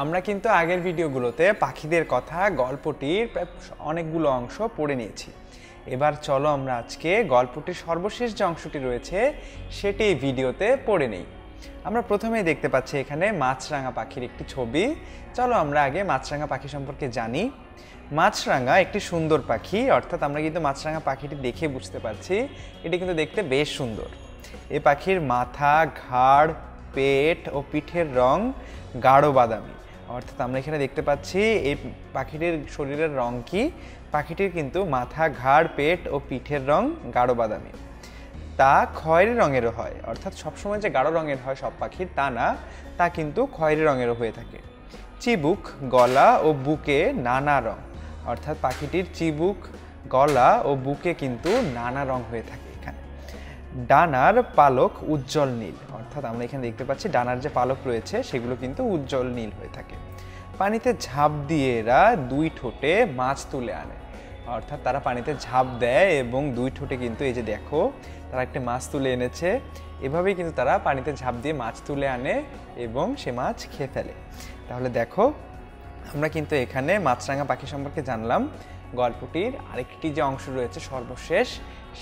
আমরা কিন্তু আগের ভিডিওগুলোতে পাখিদের কথা গল্পটির প্রায় অনেকগুলো অংশ পড়ে নিয়েছি। এবার চলো আমরা আজকে গল্পটির সর্বশেষ যে অংশটি রয়েছে সেটি এই ভিডিওতে পড়ে নেই। আমরা প্রথমেই দেখতে পাচ্ছি এখানে মাছরাঙা পাখির একটি ছবি। চলো আমরা আগে মাছরাঙা পাখি সম্পর্কে জানি। মাছরাঙা একটি সুন্দর পাখি, অর্থাৎ আমরা কিন্তু মাছরাঙা পাখিটি দেখে বুঝতে পারছি এটি কিন্তু দেখতে বেশ সুন্দর। এই পাখির মাথা, ঘাড়, পেট ও পিঠের রং গাঢ় বাদামি। অর্থাৎ আমরা এখানে দেখতে পাচ্ছি এই পাখিটির শরীরের রং কি, পাখিটির কিন্তু মাথা, ঘাড়, পেট ও পিঠের রং গাঢ় বাদামি। তা খয়েরি রঙেরও হয়, অর্থাৎ সবসময় যে গাঢ় রঙের হয় সব পাখির তা না, তা কিন্তু খয়েরি রঙেরও হয়ে থাকে। চিবুক, গলা ও বুকে নানা রং, অর্থাৎ পাখিটির চিবুক, গলা ও বুকে কিন্তু নানা রং হয়ে থাকে। এখানে ডানার পালক উজ্জ্বল নীল, অর্থাৎ আমরা এখানে দেখতে পাচ্ছি ডানার যে পালক রয়েছে সেগুলো কিন্তু উজ্জ্বল নীল হয়ে থাকে। পানিতে ঝাঁপ দিয়ে এরা দুই ঠোঁটে মাছ তুলে আনে, অর্থাৎ তারা পানিতে ঝাঁপ দেয় এবং দুই ঠোঁটে কিন্তু এই যে দেখো তারা একটা মাছ তুলে এনেছে। এভাবেই কিন্তু তারা পানিতে ঝাঁপ দিয়ে মাছ তুলে আনে এবং সে মাছ খেয়ে ফেলে। তাহলে দেখো আমরা কিন্তু এখানে মাছরাঙা পাখি সম্পর্কে জানলাম। গল্পটির আরেকটি যে অংশ রয়েছে সর্বশেষ,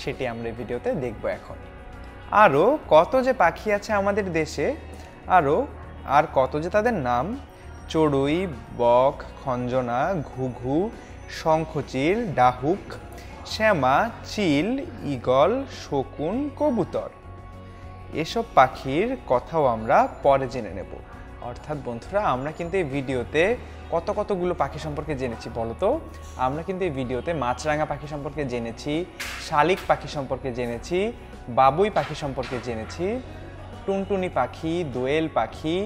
সেটি আমরা এই ভিডিওতে দেখব এখন। আরও কত যে পাখি আছে আমাদের দেশে, আর কত যে তাদের নাম, চড়ুই, বক, খঞ্জনা, ঘুঘু, শঙ্খচিল, ডাহুক, শ্যামা, চিল, ঈগল, শকুন, কবুতর, এসব পাখির কথাও আমরা পরে জেনে নেব। অর্থাৎ বন্ধুরা, আমরা কিন্তু এই ভিডিওতে কতগুলো পাখি সম্পর্কে জেনেছি বলো তো। আমরা কিন্তু এই ভিডিওতে মাছরাঙা পাখি সম্পর্কে জেনেছি, শালিক পাখি সম্পর্কে জেনেছি, বাবুই পাখি সম্পর্কে জেনেছি, টুনটুনি পাখি, দোয়েল পাখি,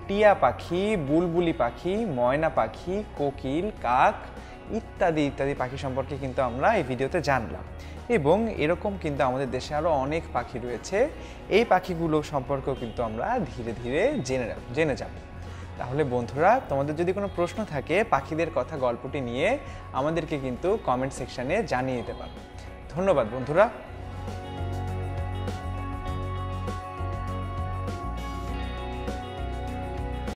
টিয়া পাখি, বুলবুলি পাখি, ময়না পাখি, কোকিল, কাক ইত্যাদি ইত্যাদি পাখি সম্পর্কে কিন্তু আমরা এই ভিডিওতে জানলাম। এবং এরকম কিন্তু আমাদের দেশে আরও অনেক পাখি রয়েছে, এই পাখিগুলো সম্পর্কেও কিন্তু আমরা ধীরে ধীরে জেনে যাব। তাহলে বন্ধুরা, তোমাদের যদি কোনো প্রশ্ন থাকে পাখিদের কথা গল্পটি নিয়ে, আমাদেরকে কিন্তু কমেন্ট সেকশানে জানিয়ে দিতে পারো। ধন্যবাদ বন্ধুরা।